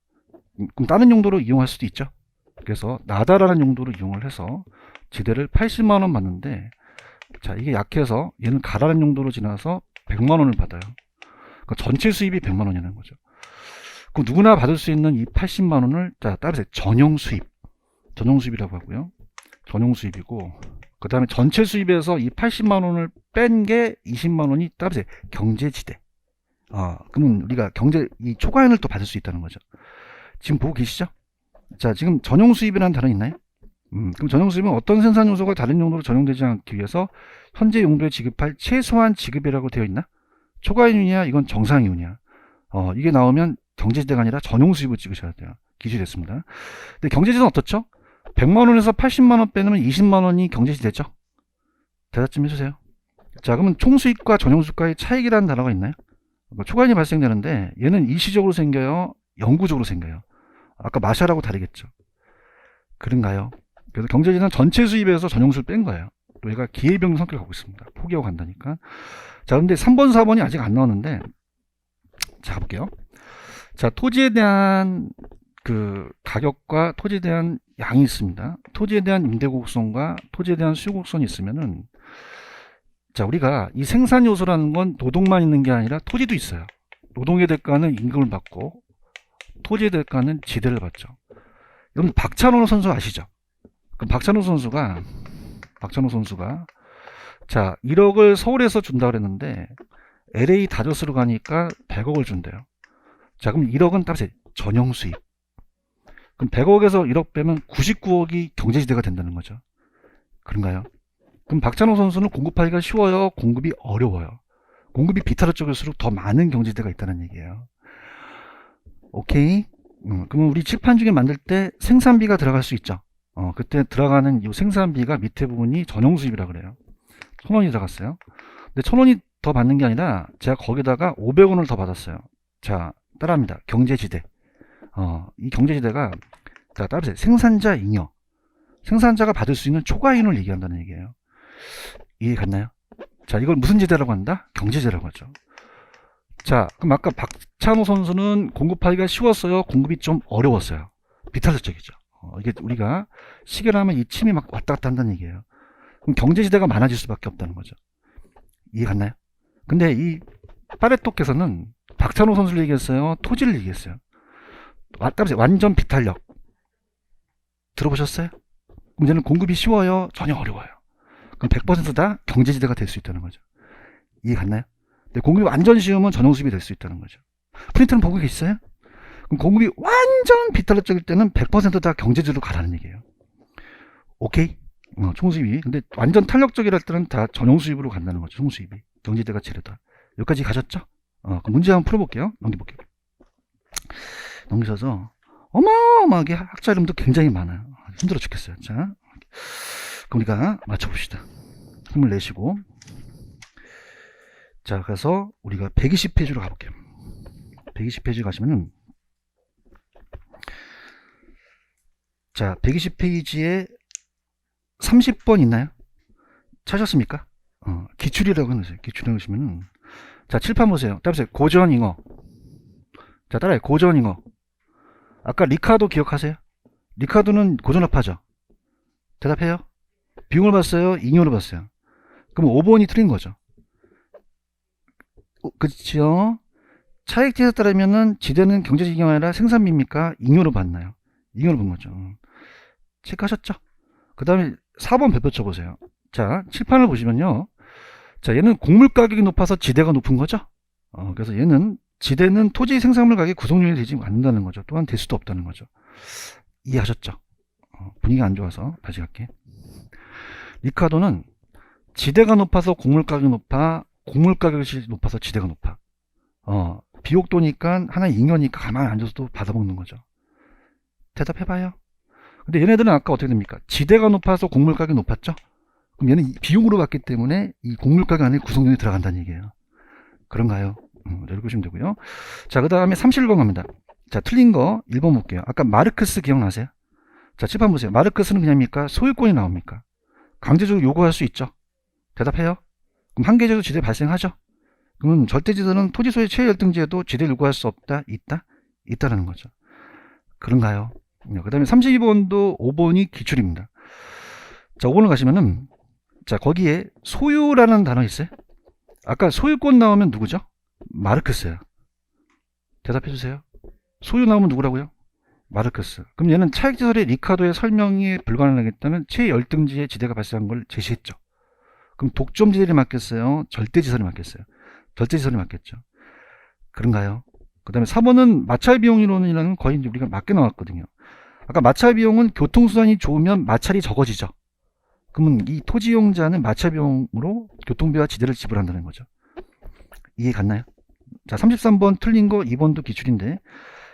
그럼 다른 용도로 이용할 수도 있죠. 그래서 나다라는 용도로 이용을 해서 지대를 80만원 받는데, 자, 이게 약해서 얘는 가라는 용도로 지나서 100만원을 받아요. 그러니까 전체 수입이 100만원이라는 거죠. 그럼 누구나 받을 수 있는 이 80만원을, 자, 따라서 전용 수입이라고 하고요. 전용 수입이고, 그 다음에 전체 수입에서 이 80만원을 뺀 게 20만원이 따라서 경제지대. 그러면 우리가 이 초과인을 또 받을 수 있다는 거죠. 지금 보고 계시죠? 자, 지금 전용 수입이라는 단어 있나요? 그럼 전용 수입은 어떤 생산 요소가 다른 용도로 전용되지 않기 위해서 현재 용도에 지급할 최소한 지급이라고 되어 있나? 초과이윤이야? 이건 정상이윤이야? 이게 나오면 경제지대가 아니라 전용 수입을 찍으셔야 돼요. 기술이 됐습니다. 근데 경제지대는 어떻죠? 100만원에서 80만원 빼면 20만원이 경제지대죠? 대답 좀 해주세요. 자, 그러면 총수입과 전용수입과의 차익이라는 단어가 있나요? 초과인이 발생되는데 얘는 일시적으로 생겨요? 영구적으로 생겨요? 아까 마샬하고 다르겠죠? 그런가요? 그래서 경제지대는 전체 수입에서 전용수를 뺀 거예요. 또 얘가 기회병 성격을 갖고 있습니다. 포기하고 간다니까. 자, 근데 3번, 4번이 아직 안 나왔는데, 자, 가볼게요. 자, 토지에 대한 그 가격과 토지에 대한 양이 있습니다. 토지에 대한 임대곡선과 토지에 대한 수요곡선이 있으면은, 자, 우리가 이 생산 요소라는 건 노동만 있는 게 아니라 토지도 있어요. 노동의 대가는 임금을 받고 토지의 대가는 지대를 받죠. 여러분 박찬호 선수 아시죠? 그럼 박찬호 선수가 자, 1억을 서울에서 준다 그랬는데 LA 다저스로 가니까 100억을 준대요. 자, 그럼 1억은 따라서 전용 수입. 그럼 100억에서 1억 빼면 99억이 경제지대가 된다는 거죠. 그런가요? 그럼 박찬호 선수는 공급하기가 쉬워요? 공급이 어려워요? 공급이 비타르 쪽일수록 더 많은 경제지대가 있다는 얘기예요. 오케이? 그러면 우리 칠판 중에 만들 때 생산비가 들어갈 수 있죠. 그때 들어가는 이 생산비가 밑에 부분이 전용 수입이라 그래요. 1000원이 들어갔어요. 근데 1000원이 더 받는 게 아니라 제가 거기다가 500원을 더 받았어요. 자, 따라합니다. 경제지대. 이 경제지대가, 자, 따라서 생산자 잉여. 생산자가 받을 수 있는 초과이윤을 얘기한다는 얘기예요. 이해 갔나요? 자, 이걸 무슨 지대라고 한다? 경제지대라고 하죠. 자, 그럼 아까 박찬호 선수는 공급하기가 쉬웠어요? 공급이 좀 어려웠어요? 비탈적이죠. 이게 우리가 시계를 하면 이 침이 막 왔다 갔다 한다는 얘기예요. 그럼 경제지대가 많아질 수밖에 없다는 거죠. 이해 갔나요? 근데 이 파레토께서는 박찬호 선수를 얘기했어요? 토지를 얘기했어요? 완전 비탄력. 들어보셨어요? 그럼 이제는 공급이 쉬워요? 전혀 어려워요? 그럼 100%다 경제지대가 될 수 있다는 거죠. 이해 갔나요? 근데 공급이 완전 쉬우면 전용수입이 될 수 있다는 거죠. 프린터는 보고 계시어요? 그럼 공급이 완전 비탄력적일 때는 100%다 경제지대로 가라는 얘기예요. 오케이? 총수입이. 근데 완전 탄력적이랄 때는 다 전용수입으로 간다는 거죠. 총수입이. 경제지대가 재료다. 여기까지 가셨죠? 그럼 문제 한번 풀어볼게요. 넘겨볼게요. 넘기셔서 어마어마하게 학자 이름도 굉장히 많아요. 힘들어 죽겠어요. 자, 그럼 우리가 맞춰봅시다. 힘을 내시고. 자, 그래서 우리가 120페이지로 가볼게요. 120페이지 가시면은, 자, 120페이지에 30번 있나요? 찾았습니까? 기출이라고 해놓으세요. 기출이라고 하시면은, 자, 칠판 보세요. 따라서 고전잉어. 자, 따라해. 고전잉어. 아까 리카도 기억하세요? 리카도는 고전업하죠. 대답해요. 비용을 봤어요? 잉여를 봤어요? 그럼 5번이 틀린 거죠. 그렇죠? 차익지에 따르면은 지대는 경제적인 아니라 생산비입니까? 잉여로 봤나요? 잉여로 본 거죠. 체크하셨죠? 그 다음에 4번 별표 쳐보세요. 자, 칠판을 보시면요. 자, 얘는 곡물 가격이 높아서 지대가 높은 거죠. 그래서 얘는 지대는 토지 생산물 가격 구성요인이 되지 않는다는 거죠. 또한 될 수도 없다는 거죠. 이해하셨죠? 분위기가 안 좋아서 다시 갈게. 리카도는 지대가 높아서 곡물 가격이 높아, 곡물 가격이 높아서 지대가 높아. 비옥도니까 하나 잉여니까 가만히 앉아서도 받아먹는 거죠. 대답해봐요. 근데 얘네들은 아까 어떻게 됩니까? 지대가 높아서 곡물 가격이 높았죠? 그럼 얘는 비용으로 봤기 때문에 이 곡물 가격 안에 구성요인이 들어간다는 얘기예요. 그런가요? 이렇게 보시면 되고요. 자, 그 다음에 31번 갑니다. 자, 틀린 거 1번 볼게요. 아까 마르크스 기억나세요? 자, 칠판 보세요. 마르크스는 그냥입니까? 소유권이 나옵니까? 강제적으로 요구할 수 있죠? 대답해요. 그럼 한계적으로 지대 발생하죠? 그러면 절대지대는 토지소유 최열등지에도 지대를 요구할 수 없다? 있다? 있다라는 거죠. 그런가요? 그 다음에 32번도 5번이 기출입니다. 자, 5번을 가시면은, 자, 거기에 소유라는 단어 있어요? 아까 소유권 나오면 누구죠? 마르크스예요. 대답해주세요. 소유 나오면 누구라고요? 마르크스. 그럼 얘는 차익지설의 리카도의 설명에 불가능하겠다는 최열등지의 지대가 발생한 걸 제시했죠. 그럼 독점지대를 맡겼어요? 절대지설이 맡겼어요? 절대지설이 맡겼죠. 그런가요? 그 다음에 4번은 마찰 비용이론이라는 거의 우리가 맞게 나왔거든요. 아까 마찰 비용은 교통수단이 좋으면 마찰이 적어지죠. 그러면 이 토지용자는 마찰 비용으로 교통비와 지대를 지불한다는 거죠. 이해 갔나요? 자, 33번 틀린 거 2번도 기출인데,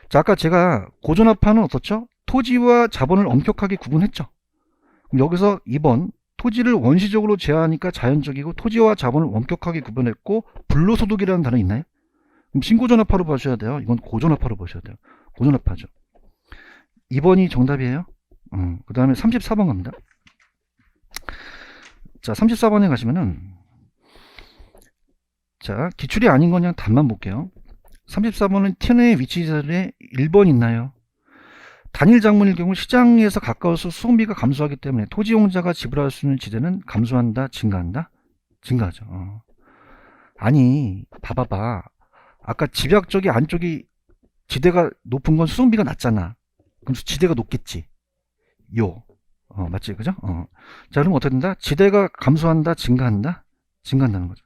자, 아까 제가 고전합판은 어떻죠? 토지와 자본을 엄격하게 구분했죠. 그럼 여기서 2번 토지를 원시적으로 제한하니까 자연적이고 토지와 자본을 엄격하게 구분했고 불로소득이라는 단어 있나요? 그럼 신고전합파로 보셔야 돼요. 이건 고전합파로 보셔야 돼요. 고전합파죠. 2번이 정답이에요. 그 다음에 34번 갑니다. 자, 34번에 가시면은, 자, 기출이 아닌 건 그냥 답만 볼게요. 34번은 텐의 위치지설에 1번 있나요? 단일 장문일 경우 시장에서 가까워서 수송비가 감소하기 때문에 토지용자가 지불할 수 있는 지대는 감소한다, 증가한다? 증가하죠. 아니, 봐봐봐. 아까 집약 쪽이 안쪽이 지대가 높은 건 수송비가 낮잖아. 그럼 지대가 높겠지. 맞지, 그죠? 자, 그럼 어떻게 된다? 지대가 감소한다, 증가한다? 증가한다는 거죠.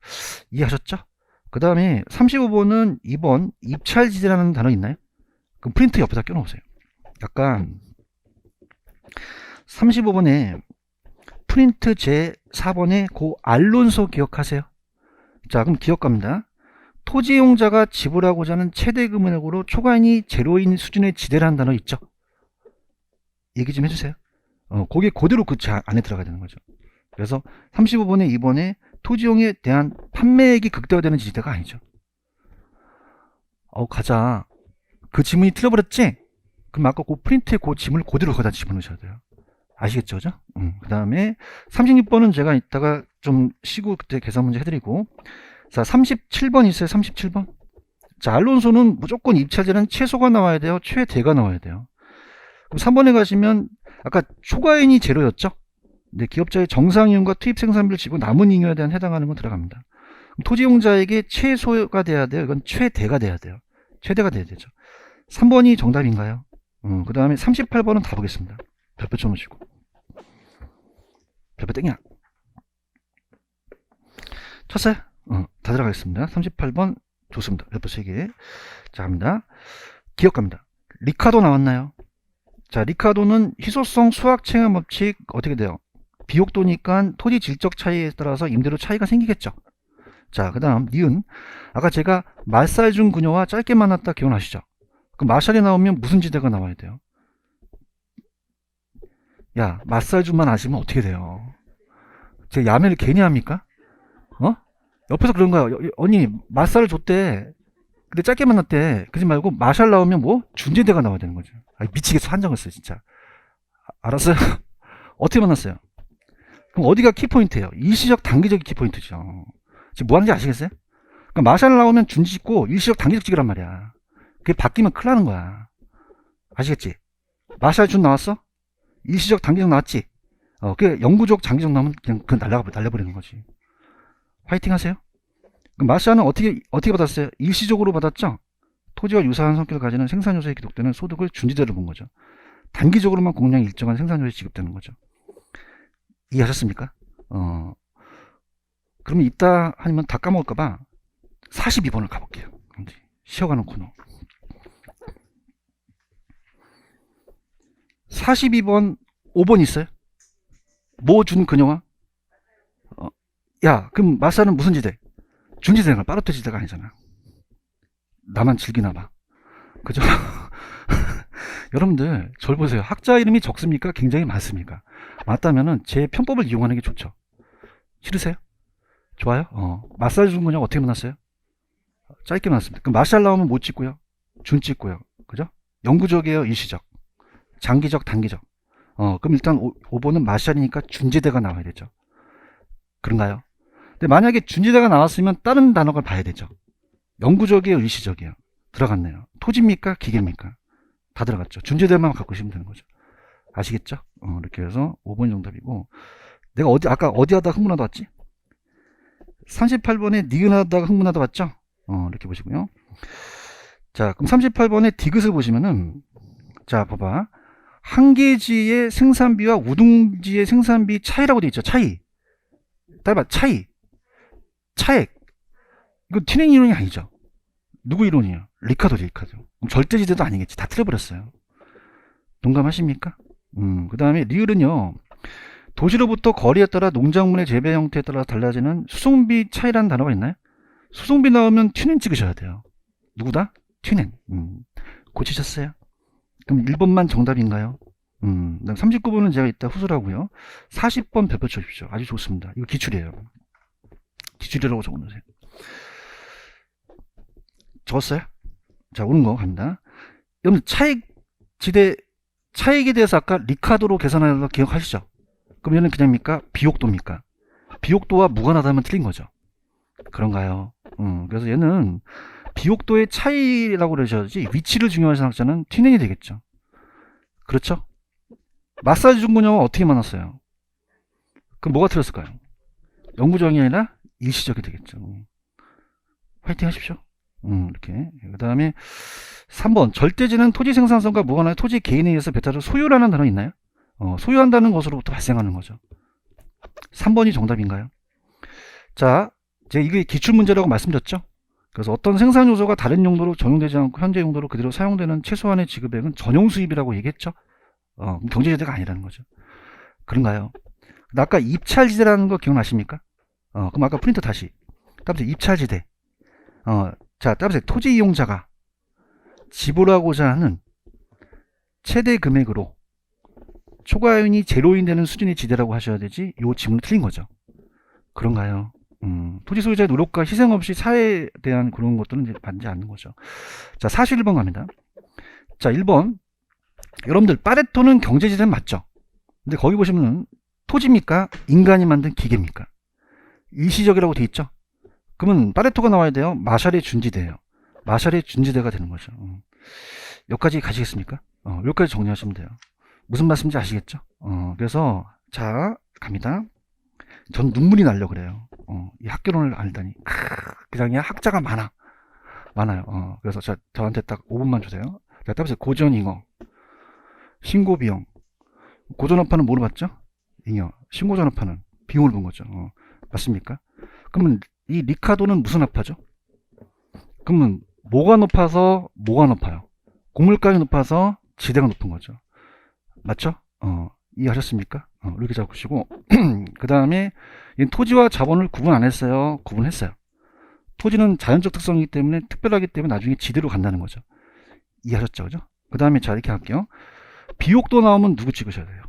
이해하셨죠? 그 다음에 35번은 2번 입찰지대라는 단어 있나요? 그럼 프린트 옆에다 껴놓으세요. 약간 35번에 프린트 제 4번에 그 알론소 기억하세요? 자, 그럼 기억 갑니다. 토지용자가 지불하고자 하는 최대 금액으로 초과인이 제로인 수준의 지대라는 단어 있죠? 얘기 좀 해주세요. 그게 그대로 그 안에 들어가야 되는 거죠. 그래서 35번에 2번에 토지용에 대한 판매액이 극대화되는 지대가 아니죠. 가자. 그 지문이 틀려버렸지? 그럼 아까 그 프린트에 그 지문을 그대로 거기다 집어넣으셔야 돼요. 아시겠죠? 그죠? 그 다음에 36번은 제가 이따가 좀 쉬고 그때 계산 문제 해드리고, 자, 37번 있어요. 37번. 자, 알론소는 무조건 입찰제는 최소가 나와야 돼요? 최대가 나와야 돼요? 그럼 3번에 가시면 아까 초과인이 제로였죠? 근데 기업자의 정상이윤과 투입 생산비를 지고 남은 잉여에 대한 해당하는 건 들어갑니다. 토지용자에게 최소가 돼야 돼요? 이건 최대가 돼야 돼요? 최대가 돼야 되죠. 3번이 정답인가요? 그 다음에 38번은 다 보겠습니다. 별표 쳐놓으시고. 별표 땡이야. 쳤어요? 다 들어가겠습니다. 38번 좋습니다. 별표 3개. 자, 갑니다. 기억 갑니다. 리카도 나왔나요? 자, 리카도는 희소성 수학 체감 법칙 어떻게 돼요? 비옥도니까 토지 질적 차이에 따라서 임대료 차이가 생기겠죠. 자, 그 다음 니은. 아까 제가 말살 중 그녀와 짧게 만났다 기억나시죠? 그럼 마샬이 나오면 무슨 지대가 나와야 돼요? 야, 말살 중만 아시면 어떻게 돼요? 제가 야매를 괜히 합니까? 옆에서 그런 거야. 언니 말살을 줬대. 근데 짧게 만났대. 그러지 말고 마샬 나오면 뭐? 준지대가 나와야 되는 거죠. 미치겠어. 한정을 써요 진짜. 알았어요? 어떻게 만났어요? 그럼 어디가 키포인트예요? 일시적 단기적 키포인트죠. 지금 뭐 하는지 아시겠어요? 그러니까 마샬 나오면 준지 찍고 일시적 단기적 찍으란 말이야. 그게 바뀌면 큰일 나는 거야. 아시겠지? 마샬 준 나왔어? 일시적 단기적 나왔지? 그 영구적 장기적 나오면 그냥 그 날려버리는 거지. 화이팅 하세요. 그럼 마샤는 어떻게 받았어요? 일시적으로 받았죠? 토지와 유사한 성격을 가지는 생산요소에 기록되는 소득을 준지대로 본 거죠. 단기적으로만 공량이 일정한 생산요소에 지급되는 거죠. 이해하셨습니까? 그러면 이따 아니면 다 까먹을까봐 42번을 가볼게요. 쉬어가는 코너. 42번 5번 있어요? 뭐 준 그녀와? 야, 그럼 마사는 무슨 지대? 준지대가 파르토 지대가 아니잖아. 나만 즐기나 봐. 그죠? 여러분들 절 보세요. 학자 이름이 적습니까? 굉장히 많습니까? 맞다면은 제 편법을 이용하는 게 좋죠. 싫으세요? 좋아요? 마사지 준 거냐 어떻게 만났어요? 짧게 만났습니다. 그럼 마샬 나오면 못 찍고요. 준 찍고요. 그죠? 영구적이에요, 일시적. 장기적, 단기적. 그럼 일단 5번은 마샬이니까 준지대가 나와야 되죠. 그런가요? 근데 만약에 준지대가 나왔으면 다른 단어를 봐야 되죠. 영구적이에요, 일시적이에요. 들어갔네요. 토지입니까? 기계입니까? 다 들어갔죠. 준지대만 갖고 오시면 되는 거죠. 아시겠죠? 이렇게 해서 5번이 정답이고, 내가 아까 어디 하다가 흥분하다 왔지? 38번에 니은하다가 흥분하다 왔죠? 이렇게 보시고요. 자, 그럼 38번에 디귿을 보시면은, 자, 봐봐. 한계지의 생산비와 우등지의 생산비 차이라고 돼 있죠. 차이. 따라봐, 차이. 차액. 이거 튜닝 이론이 아니죠. 누구 이론이에요? 리카도죠, 리카도. 그럼 절대지대도 아니겠지. 다 틀려버렸어요. 동감하십니까? 그 다음에 리을은요, 도시로부터 거리에 따라 농작물의 재배 형태에 따라 달라지는 수송비 차이라는 단어가 있나요? 수송비 나오면 튜닝 찍으셔야 돼요. 누구다? 튜닝. 고치셨어요? 그럼 1번만 정답인가요? 39번은 제가 이따 후술하고요. 40번 별표 쳐주십시오. 아주 좋습니다. 이거 기출이에요. 기출이라고 적어놓으세요. 적었어요? 자, 오는 거 갑니다. 여러분, 차액에 대해서 아까 리카도로 계산하는 거 기억하시죠? 그럼 얘는 그냥입니까? 비옥도입니까? 비옥도와 무관하다면 틀린 거죠. 그런가요? 그래서 얘는 비옥도의 차이라고 그러셔야지 위치를 중요하신 학자는 튜닝이 되겠죠. 그렇죠? 마사지 중근형은 어떻게 만났어요? 그럼 뭐가 틀렸을까요? 영구적이 아니라 일시적이 되겠죠. 화이팅 하십시오. 이렇게. 그 다음에 3번 절대지는 토지 생산성과 무관한 토지 개인에 의해서 배타를 소유라는 단어 있나요? 소유한다는 것으로부터 발생하는 거죠. 3번이 정답인가요? 자, 제가 이게 기출문제라고 말씀드렸죠? 그래서 어떤 생산 요소가 다른 용도로 전용되지 않고 현재 용도로 그대로 사용되는 최소한의 지급액은 전용 수입이라고 얘기했죠? 경제지대가 아니라는 거죠. 그런가요? 아까 입찰지대라는 거 기억나십니까? 그럼 아까 프린터 다시. 따라서 입찰지대. 자, 따라서 토지 이용자가 지불하고자 하는 최대 금액으로 초과이윤이 제로인 되는 수준의 지대라고 하셔야 되지, 요 지문은 틀린 거죠. 그런가요? 토지 소유자의 노력과 희생 없이 사회에 대한 그런 것들은 이제 받지 않는 거죠. 자, 41번 갑니다. 자, 1번. 여러분들, 파레토는 경제지대 맞죠? 근데 거기 보시면은 토지입니까? 인간이 만든 기계입니까? 일시적이라고 돼 있죠? 그러면 파레토가 나와야 돼요. 마샬의 준지대예요. 마샬의 준지대가 되는 거죠. 여기까지 가시겠습니까? 여기까지 정리하시면 돼요. 무슨 말씀인지 아시겠죠? 그래서 자, 갑니다. 전 눈물이 나려고 그래요. 이 학교론을 알다니. 그냥 학자가 많아요. 그래서 저한테 딱 5분만 주세요. 자, 따라서 고전잉어, 신고비용. 고전업파는 뭐로 봤죠? 잉여. 신고전업파는 비용을 본 거죠. 맞습니까? 그러면 이 리카도는 무슨 업파죠? 그러면 뭐가 높아서 뭐가 높아요? 곡물가가 높아서 지대가 높은 거죠. 맞죠? 이해하셨습니까? 이렇게 잡으시고 그 다음에 토지와 자본을 구분 안 했어요? 구분했어요. 토지는 자연적 특성이기 때문에 특별하기 때문에 나중에 지대로 간다는 거죠. 이해하셨죠? 그죠? 그 다음에 자, 이렇게 할게요. 비옥도 나오면 누구 찍으셔야 돼요?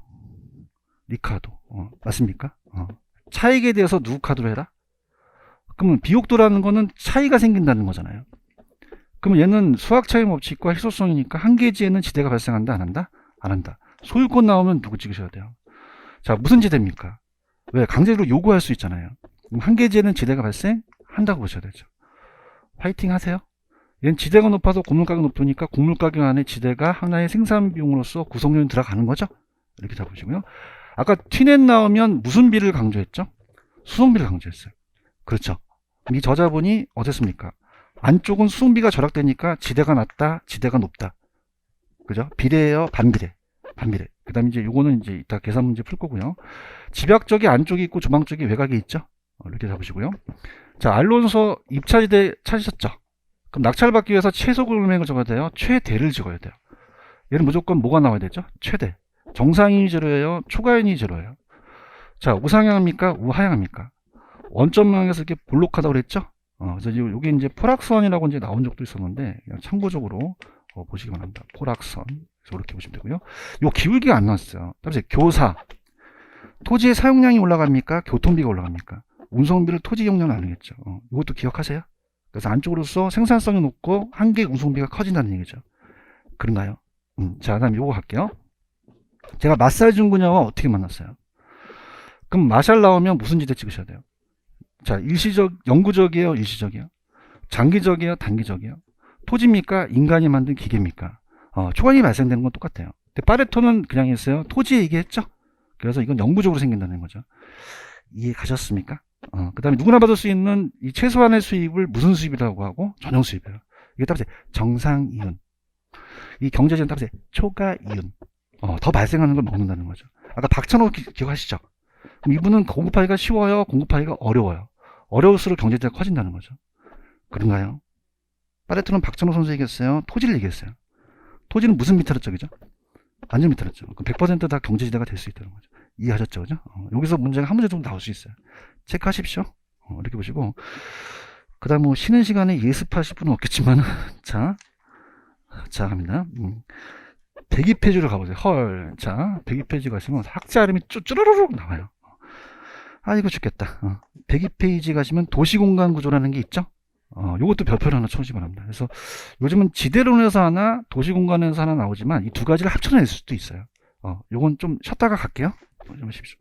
리카도. 맞습니까? 차익에 대해서 누구 카드로 해라? 그러면 비옥도라는 거는 차이가 생긴다는 거잖아요. 그러면 얘는 수학 차이 법칙과 희소성이니까 한계지에는 지대가 발생한다, 안 한다? 안 한다. 소유권 나오면 누구 찍으셔야 돼요? 자, 무슨 지대입니까? 왜? 강제로 요구할 수 있잖아요. 그럼 한계지에는 지대가 발생한다고 보셔야 되죠. 화이팅 하세요. 얘는 지대가 높아서 곡물가격이 높으니까 곡물가격 안에 지대가 하나의 생산 비용으로서 구성료는 들어가는 거죠. 이렇게 잡으시고요. 아까 T넷 나오면 무슨 비를 강조했죠? 수송비를 강조했어요. 그렇죠. 이 저자분이 어땠습니까? 안쪽은 수송비가 절약되니까 지대가 낮다, 지대가 높다. 그죠? 비례예요, 반비례. 반비례. 그 다음에 이제 요거는 이제 이따 계산 문제 풀 거고요. 집약적이 안쪽이 있고 조망 쪽이 외곽에 있죠? 이렇게 잡으시고요. 자, 알론소 입찰지대 찾으셨죠? 그럼 낙찰받기 위해서 최소 금액을 적어야 돼요? 최대를 적어야 돼요. 얘는 무조건 뭐가 나와야 되죠? 최대. 정상인이 제로예요? 초과인이 제로예요? 자, 우상향합니까? 우하향합니까? 원점망에서 이렇게 볼록하다고 그랬죠? 그래서 여기 이제 포락선이라고 이제 나온 적도 있었는데, 그냥 참고적으로 보시기 바랍니다. 포락선. 그래서 이렇게 보시면 되고요. 요 기울기가 안 나왔어요. 다음에 교사. 토지의 사용량이 올라갑니까? 교통비가 올라갑니까? 운송비를 토지 이용료는 아니겠죠. 이것도 기억하세요. 그래서 안쪽으로서 생산성이 높고 한개 운송비가 커진다는 얘기죠. 그런가요? 자, 다음 요거 갈게요. 제가 마살 중구냐와 어떻게 만났어요? 그럼 마샬 나오면 무슨 지대 찍으셔야 돼요? 자, 일시적, 영구적이에요? 일시적이에요? 장기적이에요? 단기적이에요? 토지입니까? 인간이 만든 기계입니까? 초과이 발생되는 건 똑같아요. 근데 파레토는 그냥 했어요. 토지 얘기했죠? 그래서 이건 영구적으로 생긴다는 거죠. 이해 가셨습니까? 그 다음에 누구나 받을 수 있는 이 최소한의 수입을 무슨 수입이라고 하고? 전용 수입이에요. 이게 따라서 정상이윤. 이 경제적인 따라서 초과이윤. 더 발생하는 걸 먹는다는 거죠. 아까 박찬호 기억하시죠? 그럼 이분은 공급하기가 쉬워요? 공급하기가 어려워요? 어려울수록 경제자가 커진다는 거죠. 그런가요? 파레토는 박찬호 선수 얘기했어요. 토지를 얘기했어요. 토지는 무슨 미터로적이죠? 완전 미터로적. 100%다 경제지대가 될 수 있다는 거죠. 이해하셨죠? 그죠? 여기서 문제가 한 문제 정도 나올 수 있어요. 체크하십시오. 이렇게 보시고. 그 다음 뭐 쉬는 시간에 예습하실 분은 없겠지만, 자, 갑니다. 102페이지로 가보세요. 헐. 자, 102페이지 가시면 학자 이름이 쭈르르륵 나와요. 아이고 죽겠다. 102페이지 가시면 도시공간 구조라는 게 있죠? 요것도 별표를 하나 쳐주시기 바랍니다. 그래서 요즘은 지대론에서 하나, 도시공간에서 하나 나오지만 이 두 가지를 합쳐낼 수도 있어요. 요건 좀 쉬었다가 갈게요. 좀 하십시오.